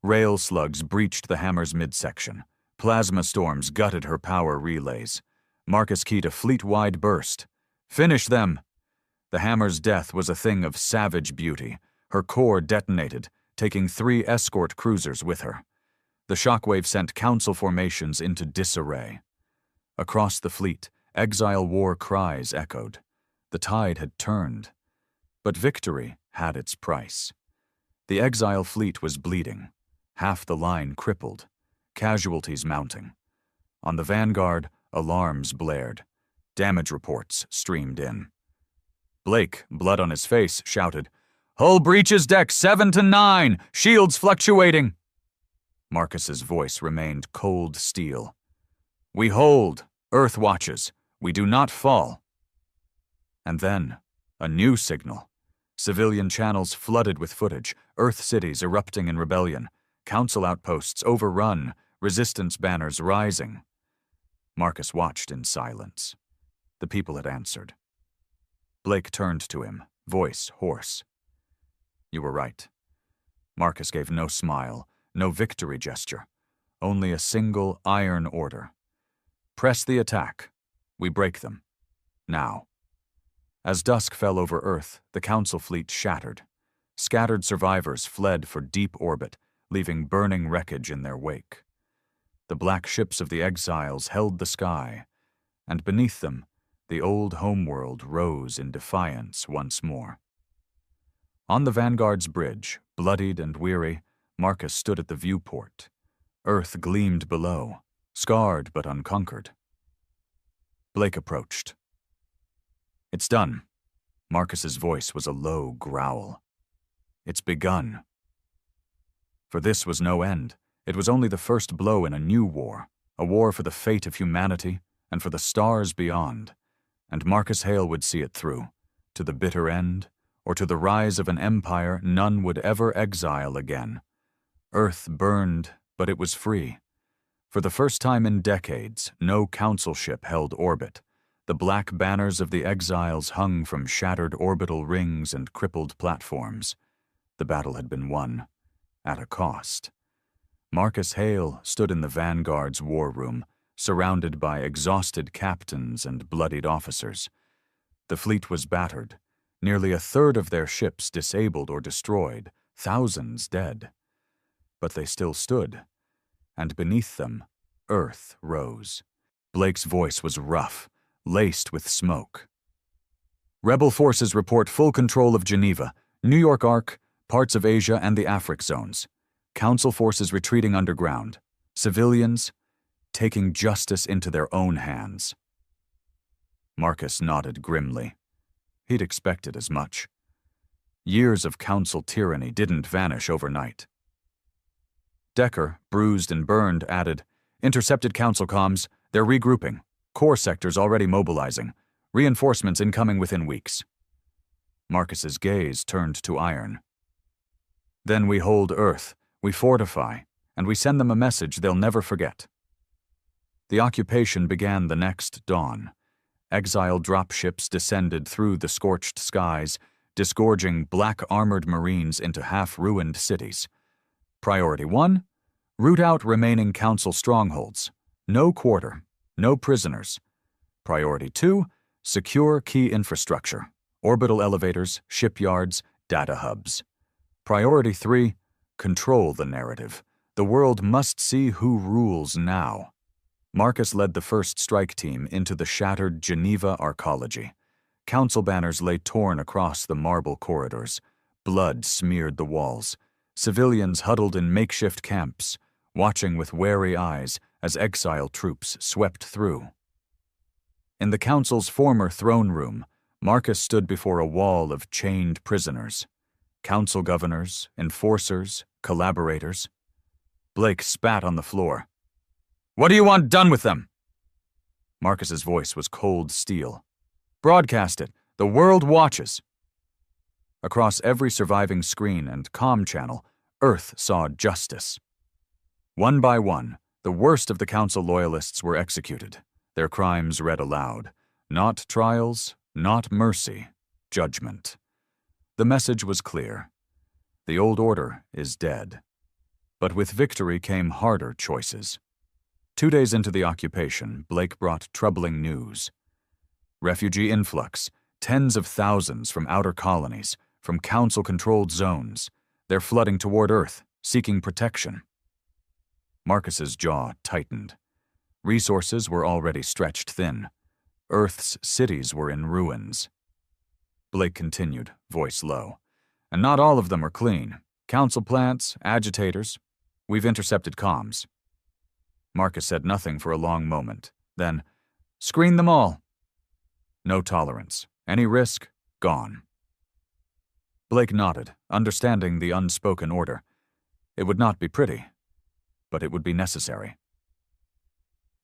S1: Rail slugs breached the Hammer's midsection. Plasma storms gutted her power relays. Marcus keyed a fleet-wide burst. Finish them! The Hammer's death was a thing of savage beauty. Her core detonated, taking 3 escort cruisers with her. The shockwave sent council formations into disarray. Across the fleet, Exile War cries echoed. The tide had turned. But victory had its price. The Exile fleet was bleeding. Half the line crippled. Casualties mounting. On the Vanguard, alarms blared. Damage reports streamed in. Blake, blood on his face, shouted, "Hull breaches deck 7 to 9! Shields fluctuating!" Marcus's voice remained cold steel. "We hold. Earth watches. We do not fall." And then, a new signal. Civilian channels flooded with footage, Earth cities erupting in rebellion, council outposts overrun, resistance banners rising. Marcus watched in silence. The people had answered. Blake turned to him, voice hoarse. "You were right." Marcus gave no smile, no victory gesture, only a single iron order. "Press the attack. We break them. Now." As dusk fell over Earth, the Council fleet shattered. Scattered survivors fled for deep orbit, leaving burning wreckage in their wake. The black ships of the exiles held the sky, and beneath them, the old homeworld rose in defiance once more. On the Vanguard's bridge, bloodied and weary, Marcus stood at the viewport. Earth gleamed below, scarred but unconquered. Blake approached. "It's done." Marcus's voice was a low growl. "It's begun." For this was no end. It was only the first blow in a new war, a war for the fate of humanity and for the stars beyond. And Marcus Hale would see it through, to the bitter end, or to the rise of an empire none would ever exile again. Earth burned, but it was free. For the first time in decades, no council ship held orbit. The black banners of the exiles hung from shattered orbital rings and crippled platforms. The battle had been won, at a cost. Marcus Hale stood in the Vanguard's war room, surrounded by exhausted captains and bloodied officers. The fleet was battered, nearly a third of their ships disabled or destroyed, thousands dead. But they still stood, and beneath them, Earth rose. Blake's voice was rough, laced with smoke. "Rebel forces report full control of Geneva, New York Arc, parts of Asia and the Afric zones. Council forces retreating underground. Civilians taking justice into their own hands." Marcus nodded grimly. He'd expected as much. Years of council tyranny didn't vanish overnight. Decker, bruised and burned, added, "Intercepted council comms. They're regrouping. Core sectors already mobilizing. Reinforcements incoming within weeks." Marcus's gaze turned to Iron. "Then we hold Earth, we fortify, and we send them a message they'll never forget." The occupation began the next dawn. Exile dropships descended through the scorched skies, disgorging black-armored Marines into half-ruined cities. Priority 1, root out remaining council strongholds. No quarter, no prisoners. Priority 2, secure key infrastructure, orbital elevators, shipyards, data hubs. Priority 3, control the narrative. The world must see who rules now. Marcus led the first strike team into the shattered Geneva arcology. Council banners lay torn across the marble corridors. Blood smeared the walls. Civilians huddled in makeshift camps, watching with wary eyes as exile troops swept through. In the council's former throne room, Marcus stood before a wall of chained prisoners. Council governors, enforcers, collaborators. Blake spat on the floor. "What do you want done with them?" Marcus's voice was cold steel. "Broadcast it. The world watches." Across every surviving screen and comm channel, Earth saw justice. One by one, The worst of the Council loyalists were executed, their crimes read aloud. Not trials, not mercy, judgment. The message was clear. The old order is dead. But with victory came harder choices. 2 days into the occupation, Blake brought troubling news. Refugee influx, tens of thousands from outer colonies, from Council-controlled zones. They're flooding toward Earth, seeking protection. Marcus's jaw tightened. Resources were already stretched thin. Earth's cities were in ruins. Blake continued, voice low. And not all of them are clean. Council plants, agitators. We've intercepted comms. Marcus said nothing for a long moment. Then, screen them all. No tolerance. Any risk, gone. Blake nodded, understanding the unspoken order. It would not be pretty, but it would be necessary.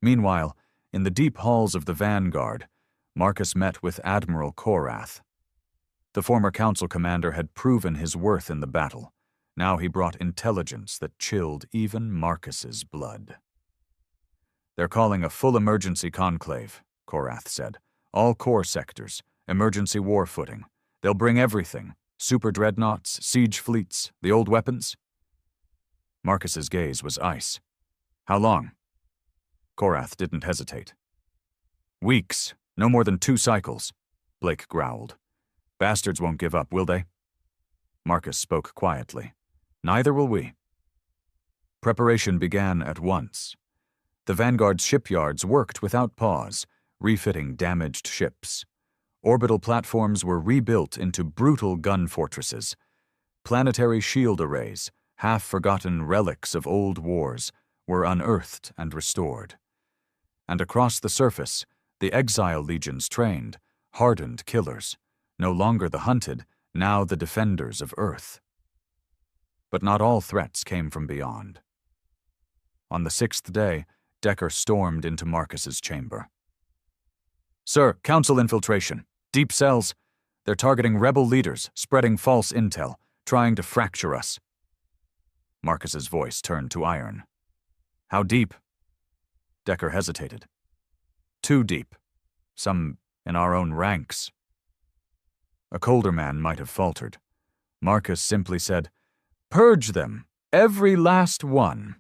S1: Meanwhile, in the deep halls of the Vanguard, Marcus met with Admiral Korath. The former Council commander had proven his worth in the battle. Now he brought intelligence that chilled even Marcus's blood. They're calling a full emergency conclave, Korath said. All core sectors, emergency war footing. They'll bring everything, super dreadnoughts, siege fleets, the old weapons. Marcus's gaze was ice. How long? Korath didn't hesitate. Weeks, no more than 2 cycles, Blake growled. Bastards won't give up, will they? Marcus spoke quietly. Neither will we. Preparation began at once. The Vanguard's shipyards worked without pause, refitting damaged ships. Orbital platforms were rebuilt into brutal gun fortresses. Planetary shield arrays, half-forgotten relics of old wars, were unearthed and restored. And across the surface, the Exile legions trained, hardened killers, no longer the hunted, now the defenders of Earth. But not all threats came from beyond. On the 6th day, Decker stormed into Marcus's chamber. Sir, Council infiltration. Deep cells. They're targeting rebel leaders, spreading false intel, trying to fracture us. Marcus's voice turned to iron. How deep? Decker hesitated. Too deep. Some in our own ranks. A colder man might have faltered. Marcus simply said, Purge them, every last one.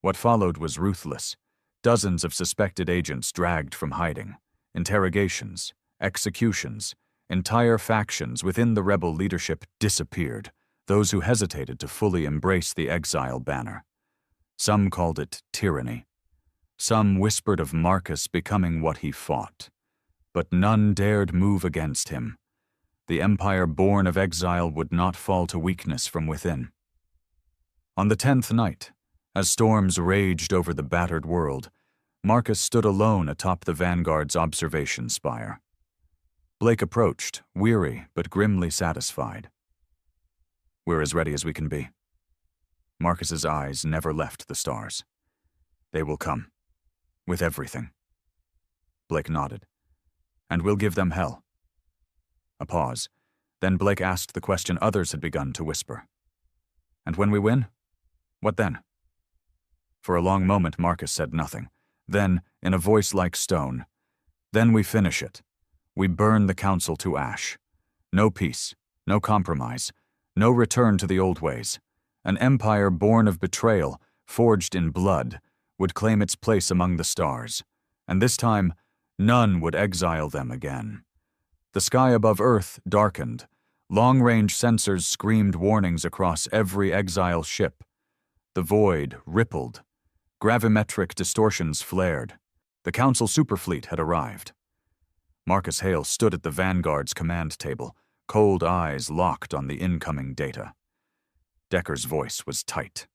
S1: What followed was ruthless. Dozens of suspected agents dragged from hiding. Interrogations, executions, entire factions within the rebel leadership disappeared, those who hesitated to fully embrace the Exile banner. Some called it tyranny. Some whispered of Marcus becoming what he fought. But none dared move against him. The empire born of exile would not fall to weakness from within. On the 10th night, as storms raged over the battered world, Marcus stood alone atop the Vanguard's observation spire. Blake approached, weary but grimly satisfied. We're as ready as we can be. Marcus's eyes never left the stars. They will come. With everything. Blake nodded. And we'll give them hell. A pause. Then Blake asked the question others had begun to whisper. And when we win? What then? For a long moment Marcus said nothing. Then, in a voice like stone, then we finish it. We burn the Council to ash. No peace, no compromise, no return to the old ways. An empire born of betrayal, forged in blood, would claim its place among the stars. And this time, none would exile them again. The sky above Earth darkened. Long-range sensors screamed warnings across every exile ship. The void rippled. Gravimetric distortions flared. The Council superfleet had arrived. Marcus Hale stood at the Vanguard's command table, cold eyes locked on the incoming data. Decker's voice was tight.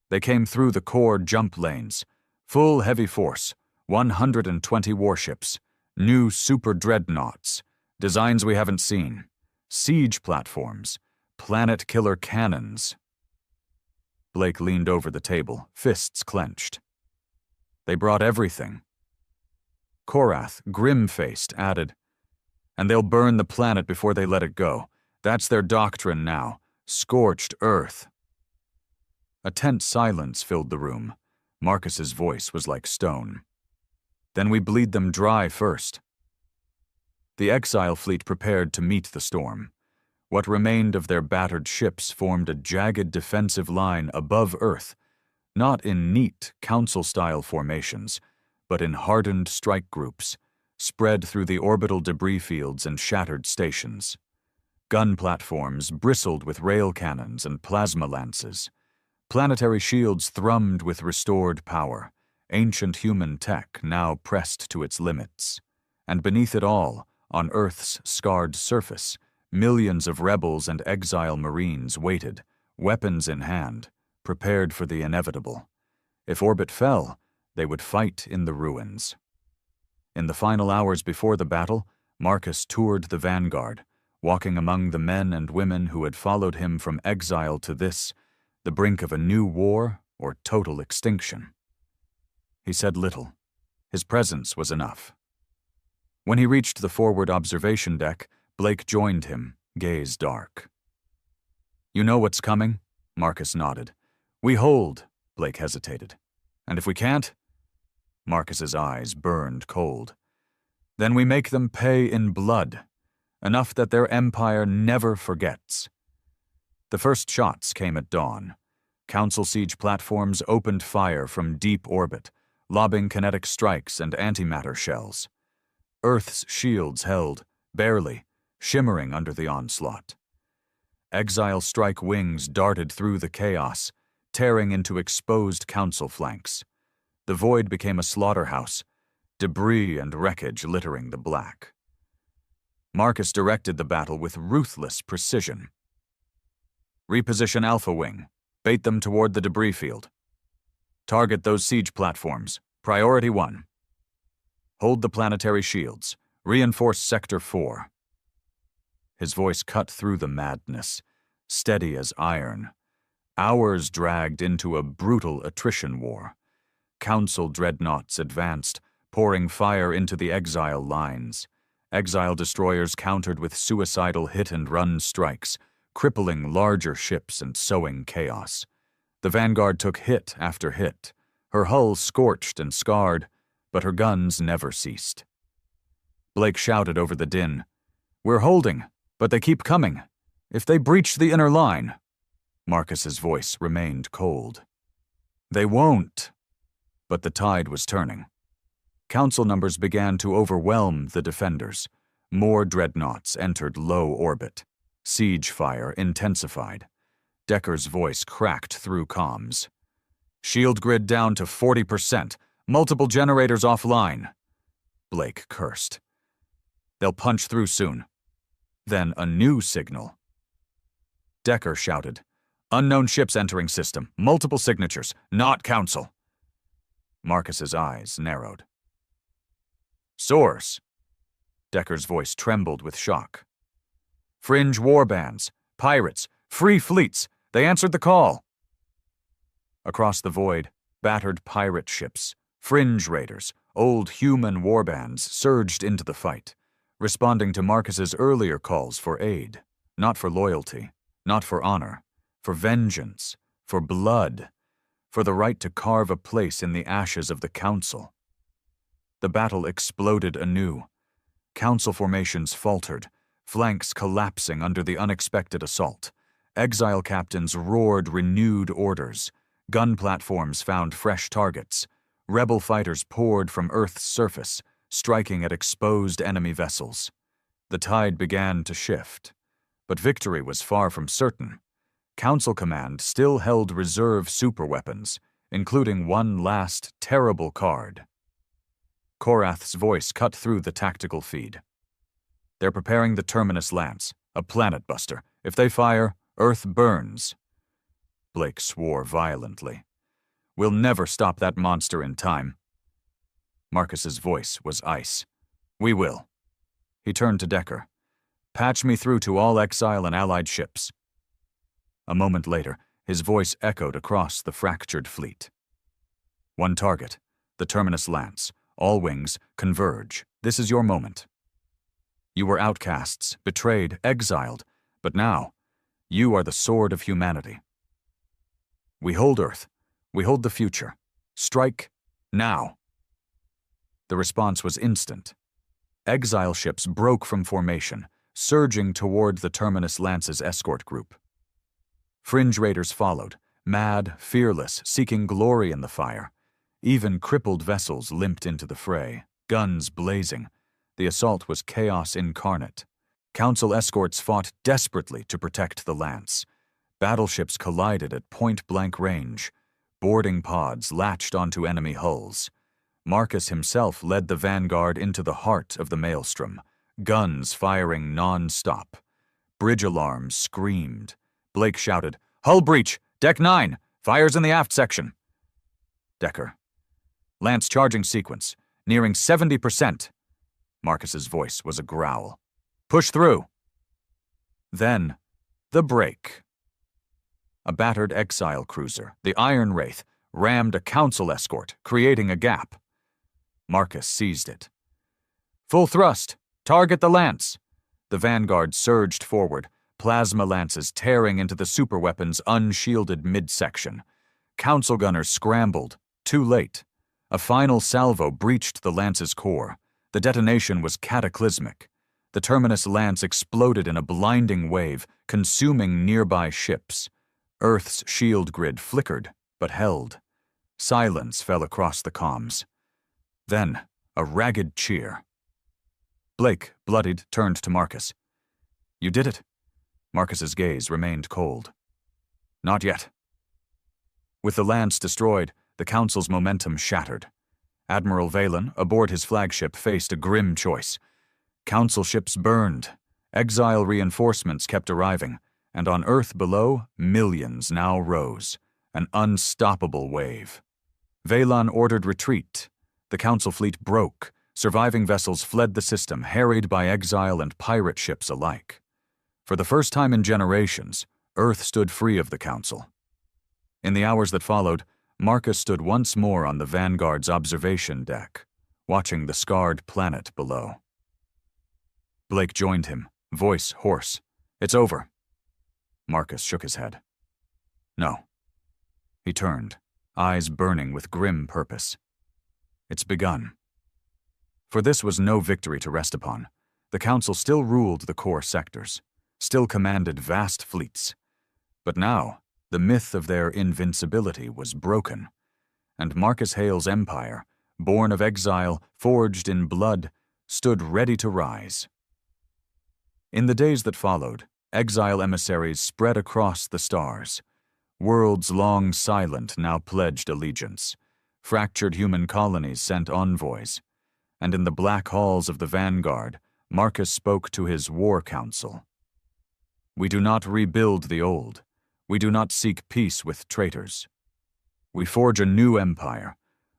S1: They came through the core jump lanes. Full heavy force, 120 warships, new super dreadnoughts, designs we haven't seen, siege platforms, planet-killer cannons. Blake leaned over the table, fists clenched. They brought everything. Korath, grim-faced, added, and they'll burn the planet before they let it go. That's their doctrine now. Scorched Earth. A tense silence filled the room. Marcus's voice was like stone. "Then we bleed them dry first." The Exile fleet prepared to meet the storm. What remained of their battered ships formed a jagged defensive line above Earth, not in neat council-style formations, but in hardened strike groups, spread through the orbital debris fields and shattered stations. Gun platforms bristled with rail cannons and plasma lances. Planetary shields thrummed with restored power, ancient human tech now pressed to its limits. And beneath it all, on Earth's scarred surface, millions of rebels and exile marines waited, weapons in hand, prepared for the inevitable. If orbit fell, they would fight in the ruins. In the final hours before the battle, Marcus toured the vanguard, walking among the men and women who had followed him from exile to this, the brink of a new war or total extinction. He said little. His presence was enough. When he reached the forward observation deck, Blake joined him, gaze dark. "You know what's coming?" Marcus nodded. "We hold," Blake hesitated. "And if we can't?" Marcus's eyes burned cold. "Then we make them pay in blood, enough that their empire never forgets." The first shots came at dawn. Council siege platforms opened fire from deep orbit, lobbing kinetic strikes and antimatter shells. Earth's shields held, barely, shimmering under the onslaught. Exile strike wings darted through the chaos, tearing into exposed council flanks. The void became a slaughterhouse, debris and wreckage littering the black. Marcus directed the battle with ruthless precision. "Reposition Alpha Wing. Bait them toward the debris field. Target those siege platforms. Priority 1. Hold the planetary shields. Reinforce Sector 4. His voice cut through the madness, steady as iron. Hours dragged into a brutal attrition war. Council dreadnoughts advanced, pouring fire into the Exile lines. Exile destroyers countered with suicidal hit-and-run strikes, crippling larger ships and sowing chaos. The Vanguard took hit after hit, her hull scorched and scarred, but her guns never ceased. Blake shouted over the din, "We're holding, but they keep coming. If they breach the inner line..." Marcus's voice remained cold. "They won't." But the tide was turning. Council numbers began to overwhelm the defenders. More dreadnoughts entered low orbit. Siege fire intensified. Decker's voice cracked through comms. "Shield grid down to 40%. Multiple generators offline." Blake cursed. "They'll punch through soon." Then a new signal. Decker shouted, "Unknown ships entering system. Multiple signatures. Not Council." Marcus's eyes narrowed. "Source." Decker's voice trembled with shock. "Fringe warbands, pirates, free fleets. They answered the call." Across the void, battered pirate ships, fringe raiders, old human warbands surged into the fight, responding to Marcus's earlier calls for aid, not for loyalty, not for honor, for vengeance, for blood, for the right to carve a place in the ashes of the Council. The battle exploded anew. Council formations faltered, flanks collapsing under the unexpected assault. Exile captains roared renewed orders. Gun platforms found fresh targets. Rebel fighters poured from Earth's surface, striking at exposed enemy vessels. The tide began to shift, but victory was far from certain. Council Command still held reserve superweapons, including one last terrible card. Korath's voice cut through the tactical feed. "They're preparing the Terminus Lance, a planet buster. If they fire, Earth burns." Blake swore violently. "We'll never stop that monster in time." Marcus's voice was ice. "We will." He turned to Decker. "Patch me through to all Exile and Allied ships." A moment later, his voice echoed across the fractured fleet. "One target, the Terminus Lance. All wings, converge. This is your moment. You were outcasts, betrayed, exiled, but now, you are the sword of humanity." We hold Earth. We hold the future. Strike now. The response was instant. Exile ships broke from formation, surging toward the Terminus Lance's escort group. Fringe raiders followed, mad, fearless, seeking glory in the fire. Even crippled vessels limped into the fray, guns blazing. The assault was chaos incarnate. Council escorts fought desperately to protect the Lance. Battleships collided at point-blank range. Boarding pods latched onto enemy hulls. Marcus himself led the vanguard into the heart of the maelstrom, guns firing non-stop. Bridge alarms screamed. Blake shouted, "Hull breach! Deck 9! Fires in the aft section!" Decker. "Lance charging sequence. Nearing 70%. Marcus's voice was a growl. "Push through." Then, the break. A battered Exile cruiser, the Iron Wraith, rammed a council escort, creating a gap. Marcus seized it. "Full thrust! Target the Lance!" The vanguard surged forward, plasma lances tearing into the superweapon's unshielded midsection. Council gunners scrambled, too late. A final salvo breached the Lance's core. The detonation was cataclysmic. The Terminus Lance exploded in a blinding wave, consuming nearby ships. Earth's shield grid flickered, but held. Silence fell across the comms. Then, a ragged cheer. Blake, bloodied, turned to Marcus. "You did it." Marcus's gaze remained cold. "Not yet." With the Lance destroyed, the Council's momentum shattered. Admiral Valen, aboard his flagship, faced a grim choice. Council ships burned. Exile reinforcements kept arriving, and on Earth below, millions now rose. An unstoppable wave. Valen ordered retreat. The Council fleet broke. Surviving vessels fled the system, harried by Exile and pirate ships alike. For the first time in generations, Earth stood free of the Council. In the hours that followed, Marcus stood once more on the Vanguard's observation deck, watching the scarred planet below. Blake joined him, voice hoarse. "It's over." Marcus shook his head. "No." He turned, eyes burning with grim purpose. "It's begun." For this was no victory to rest upon. The Council still ruled the core sectors, still commanded vast fleets. But now, the myth of their invincibility was broken, and Marcus Hale's empire, born of exile, forged in blood, stood ready to rise. In the days that followed, exile emissaries spread across the stars. Worlds long silent now pledged allegiance. Fractured human colonies sent envoys. And in the black halls of the Vanguard, Marcus spoke to his war council. "We do not rebuild the old. We do not seek peace with traitors. We forge a new empire,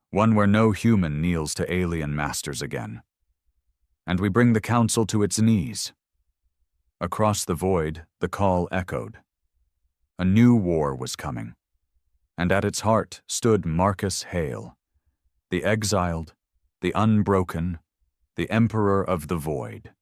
S1: one where no human kneels to alien masters again. And we bring the council to its knees." Across the void, the call echoed. A new war was coming, and at its heart stood Marcus Hale, the exiled, the unbroken, the Emperor of the Void.